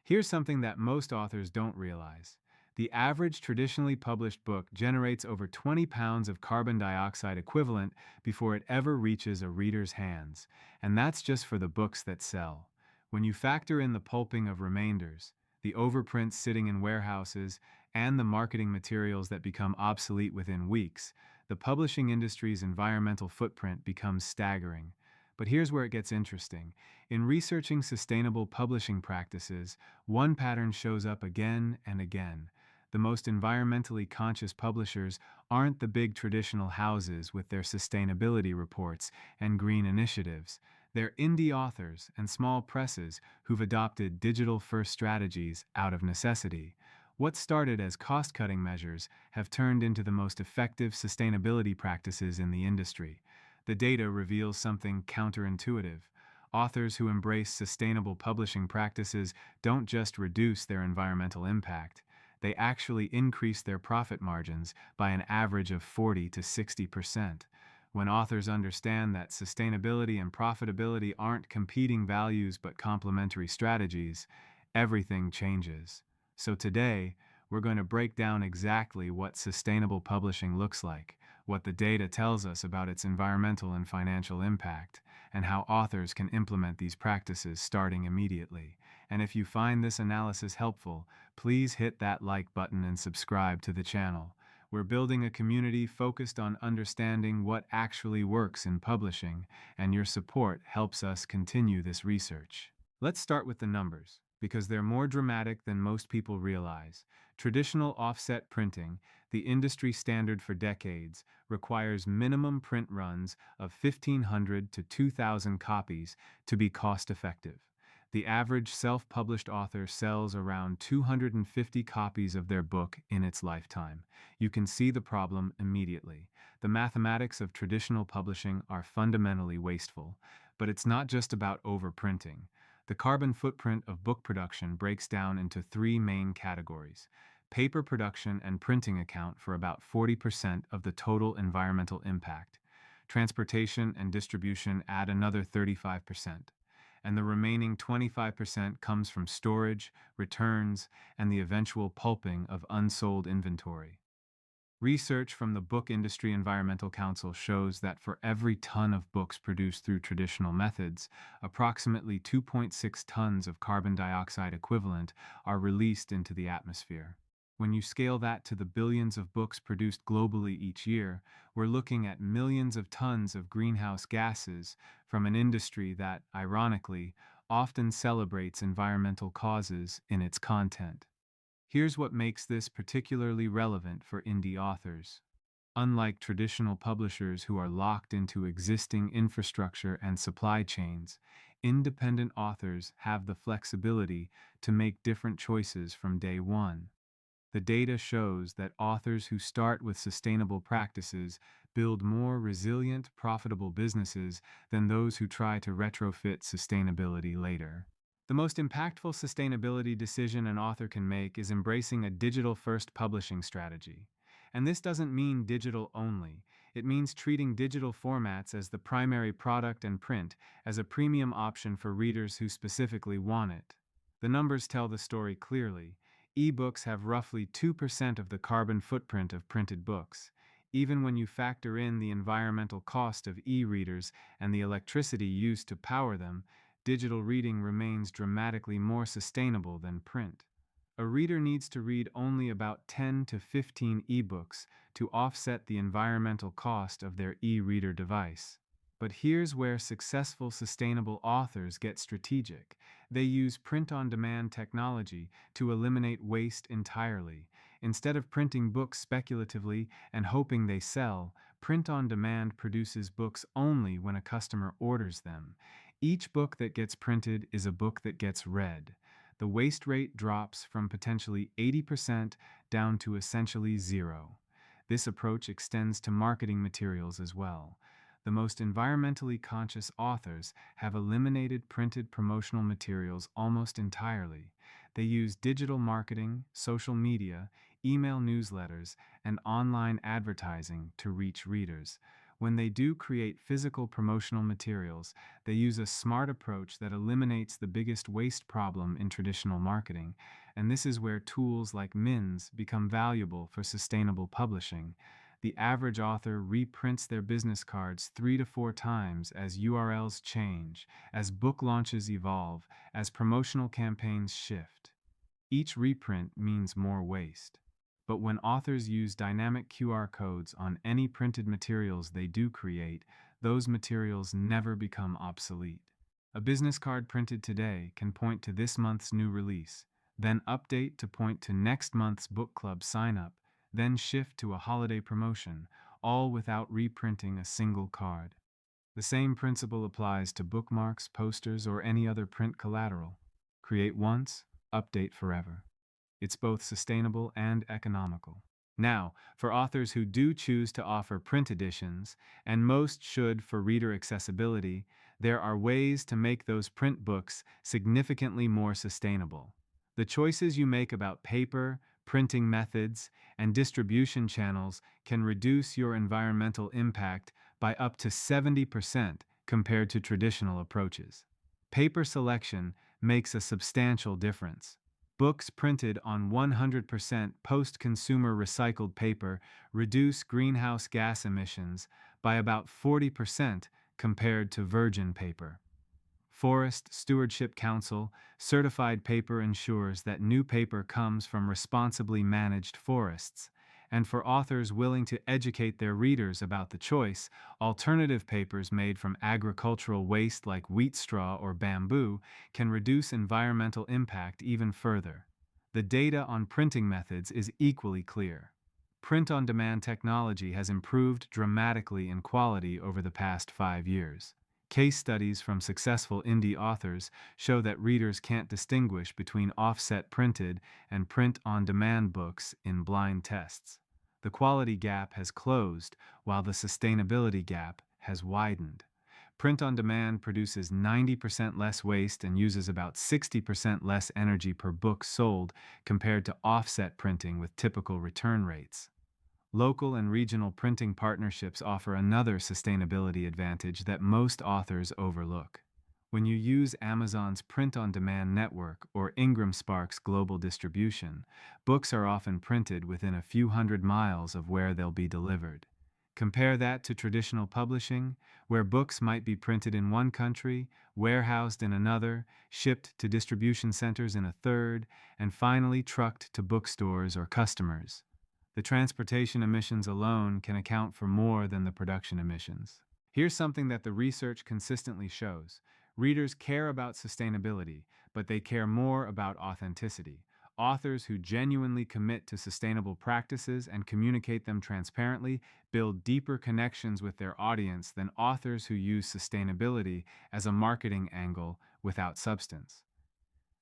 Here's something that most authors don't realize. The average traditionally published book generates over 20 pounds of carbon dioxide equivalent before it ever reaches a reader's hands, and that's just for the books that sell. When you factor in the pulping of remainders, the overprints sitting in warehouses, and the marketing materials that become obsolete within weeks, the publishing industry's environmental footprint becomes staggering. But here's where it gets interesting. In researching sustainable publishing practices, one pattern shows up again and again. The most environmentally conscious publishers aren't the big traditional houses with their sustainability reports and green initiatives. They're indie authors and small presses who've adopted digital-first strategies out of necessity. What started as cost-cutting measures have turned into the most effective sustainability practices in the industry. The data reveals something counterintuitive. Authors who embrace sustainable publishing practices don't just reduce their environmental impact, they actually increase their profit margins by an average of 40 to 60%. When authors understand that sustainability and profitability aren't competing values but complementary strategies, everything changes. So today, we're going to break down exactly what sustainable publishing looks like, what the data tells us about its environmental and financial impact, and how authors can implement these practices starting immediately. And if you find this analysis helpful, please hit that like button and subscribe to the channel. We're building a community focused on understanding what actually works in publishing, and your support helps us continue this research. Let's start with the numbers, because they're more dramatic than most people realize. Traditional offset printing, the industry standard for decades, requires minimum print runs of 1,500 to 2,000 copies to be cost-effective. The average self-published author sells around 250 copies of their book in its lifetime. You can see the problem immediately. The mathematics of traditional publishing are fundamentally wasteful, but it's not just about overprinting. The carbon footprint of book production breaks down into three main categories. Paper production and printing account for about 40% of the total environmental impact. Transportation and distribution add another 35%. And the remaining 25% comes from storage, returns, and the eventual pulping of unsold inventory. Research from the Book Industry Environmental Council shows that for every ton of books produced through traditional methods, approximately 2.6 tons of carbon dioxide equivalent are released into the atmosphere. When you scale that to the billions of books produced globally each year, we're looking at millions of tons of greenhouse gases from an industry that, ironically, often celebrates environmental causes in its content. Here's what makes this particularly relevant for indie authors. Unlike traditional publishers who are locked into existing infrastructure and supply chains, independent authors have the flexibility to make different choices from day one. The data shows that authors who start with sustainable practices build more resilient, profitable businesses than those who try to retrofit sustainability later. The most impactful sustainability decision an author can make is embracing a digital-first publishing strategy. And this doesn't mean digital only. It means treating digital formats as the primary product and print as a premium option for readers who specifically want it. The numbers tell the story clearly. Ebooks have roughly 2% of the carbon footprint of printed books. Even when you factor in the environmental cost of e-readers and the electricity used to power them, digital reading remains dramatically more sustainable than print. A reader needs to read only about 10 to 15 ebooks to offset the environmental cost of their e-reader device. But here's where successful sustainable authors get strategic. They use print-on-demand technology to eliminate waste entirely. Instead of printing books speculatively and hoping they sell, print-on-demand produces books only when a customer orders them. Each book that gets printed is a book that gets read. The waste rate drops from potentially 80% down to essentially zero. This approach extends to marketing materials as well. The most environmentally conscious authors have eliminated printed promotional materials almost entirely. They use digital marketing, social media, email newsletters, and online advertising to reach readers. When they do create physical promotional materials, they use a smart approach that eliminates the biggest waste problem in traditional marketing, and this is where tools like MINS become valuable for sustainable publishing. The average author reprints their business cards 3 to 4 times as URLs change, as book launches evolve, as promotional campaigns shift. Each reprint means more waste. But when authors use dynamic QR codes on any printed materials they do create, those materials never become obsolete. A business card printed today can point to this month's new release, then update to point to next month's book club sign up, then shift to a holiday promotion, all without reprinting a single card. The same principle applies to bookmarks, posters, or any other print collateral. Create once, update forever. It's both sustainable and economical. Now, for authors who do choose to offer print editions, and most should for reader accessibility, there are ways to make those print books significantly more sustainable. The choices you make about paper, printing methods, and distribution channels can reduce your environmental impact by up to 70% compared to traditional approaches. Paper selection makes a substantial difference. Books printed on 100% post-consumer recycled paper reduce greenhouse gas emissions by about 40% compared to virgin paper. Forest Stewardship Council certified paper ensures that new paper comes from responsibly managed forests, and for authors willing to educate their readers about the choice, alternative papers made from agricultural waste like wheat straw or bamboo can reduce environmental impact even further. The data on printing methods is equally clear. Print-on-demand technology has improved dramatically in quality over the past 5 years. Case studies from successful indie authors show that readers can't distinguish between offset printed and print-on-demand books in blind tests. The quality gap has closed, while the sustainability gap has widened. Print-on-demand produces 90% less waste and uses about 60% less energy per book sold compared to offset printing with typical return rates. Local and regional printing partnerships offer another sustainability advantage that most authors overlook. When you use Amazon's print-on-demand network or Ingram Sparks global distribution, books are often printed within a few hundred miles of where they'll be delivered. Compare that to traditional publishing, where books might be printed in one country, warehoused in another, shipped to distribution centers in a third, and finally trucked to bookstores or customers. The transportation emissions alone can account for more than the production emissions. Here's something that the research consistently shows. Readers care about sustainability, but they care more about authenticity. Authors who genuinely commit to sustainable practices and communicate them transparently build deeper connections with their audience than authors who use sustainability as a marketing angle without substance.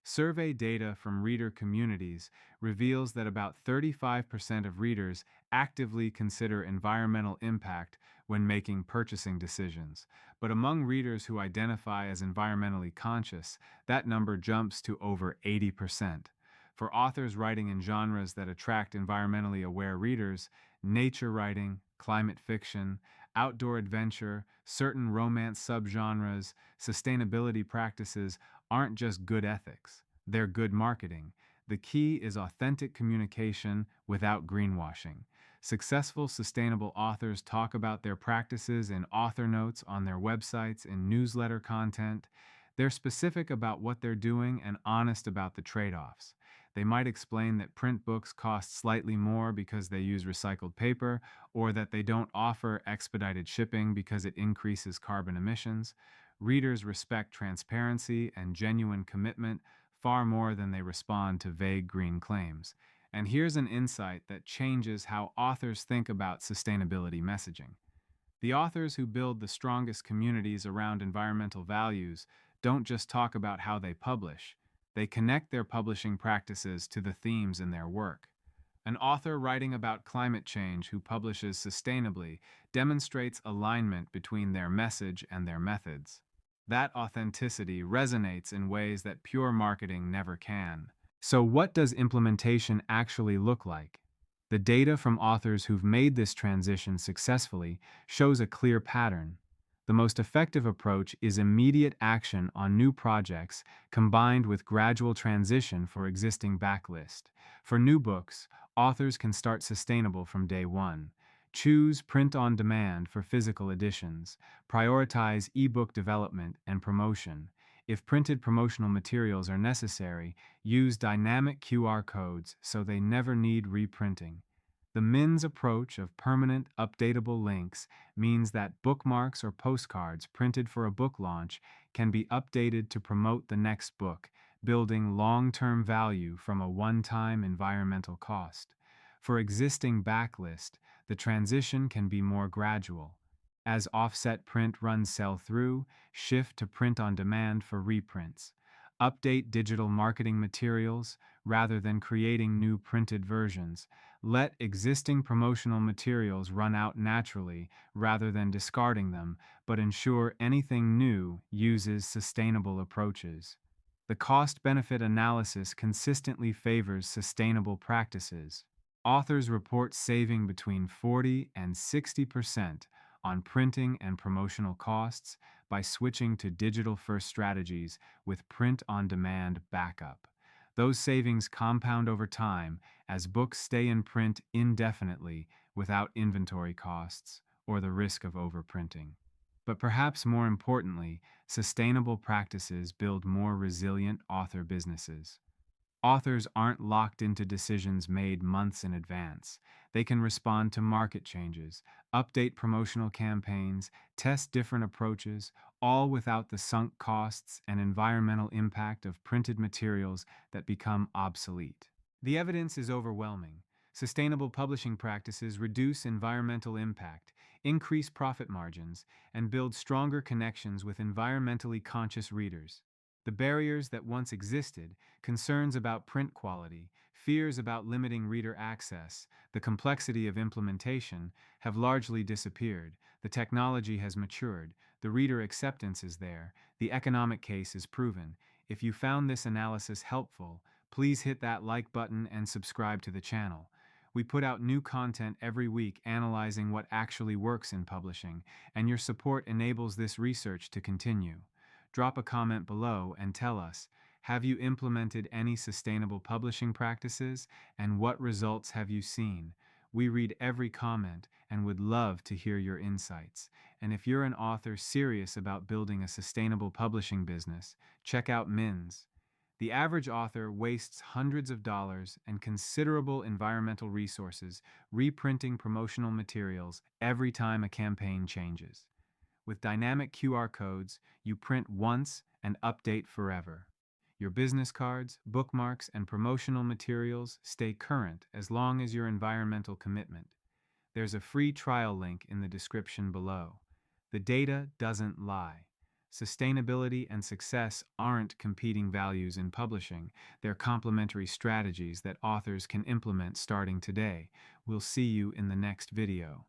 Survey data from reader communities reveals that about 35% of readers actively consider environmental impact when making purchasing decisions. But among readers who identify as environmentally conscious, that number jumps to over 80%. For authors writing in genres that attract environmentally aware readers, nature writing, climate fiction, outdoor adventure, certain romance subgenres, sustainability practices aren't just good ethics, they're good marketing. The key is authentic communication without greenwashing. Successful sustainable authors talk about their practices in author notes on their websites and newsletter content. They're specific about what they're doing and honest about the trade-offs. They might explain that print books cost slightly more because they use recycled paper, or that they don't offer expedited shipping because it increases carbon emissions. Readers respect transparency and genuine commitment far more than they respond to vague green claims. And here's an insight that changes how authors think about sustainability messaging. The authors who build the strongest communities around environmental values don't just talk about how they publish, they connect their publishing practices to the themes in their work. An author writing about climate change who publishes sustainably demonstrates alignment between their message and their methods. That authenticity resonates in ways that pure marketing never can. So, what does implementation actually look like? The data from authors who've made this transition successfully shows a clear pattern. The most effective approach is immediate action on new projects combined with gradual transition for existing backlist. For new books, authors can start sustainable from day one. Choose print on demand for physical editions. Prioritize ebook development and promotion. If printed promotional materials are necessary, use dynamic QR codes so they never need reprinting. The MIN's approach of permanent, updatable links means that bookmarks or postcards printed for a book launch can be updated to promote the next book, building long-term value from a one-time environmental cost. For existing backlist, the transition can be more gradual. As offset print runs sell through, shift to print on demand for reprints. Update digital marketing materials rather than creating new printed versions. Let existing promotional materials run out naturally rather than discarding them, but ensure anything new uses sustainable approaches. The cost-benefit analysis consistently favors sustainable practices. Authors report saving between 40 and 60% on printing and promotional costs by switching to digital-first strategies with print-on-demand backup. Those savings compound over time as books stay in print indefinitely without inventory costs or the risk of overprinting. But perhaps more importantly, sustainable practices build more resilient author businesses. Authors aren't locked into decisions made months in advance. They can respond to market changes, update promotional campaigns, test different approaches, all without the sunk costs and environmental impact of printed materials that become obsolete. The evidence is overwhelming. Sustainable publishing practices reduce environmental impact, increase profit margins, and build stronger connections with environmentally conscious readers. The barriers that once existed, concerns about print quality, fears about limiting reader access, the complexity of implementation, have largely disappeared. The technology has matured, the reader acceptance is there, the economic case is proven. If you found this analysis helpful, please hit that like button and subscribe to the channel. We put out new content every week analyzing what actually works in publishing, and your support enables this research to continue. Drop a comment below and tell us, have you implemented any sustainable publishing practices, and what results have you seen? We read every comment and would love to hear your insights. And if you're an author serious about building a sustainable publishing business, check out MINS. The average author wastes hundreds of dollars and considerable environmental resources reprinting promotional materials every time a campaign changes. With dynamic QR codes, you print once and update forever. Your business cards, bookmarks, and promotional materials stay current as long as your environmental commitment. There's a free trial link in the description below. The data doesn't lie. Sustainability and success aren't competing values in publishing. They're complementary strategies that authors can implement starting today. We'll see you in the next video.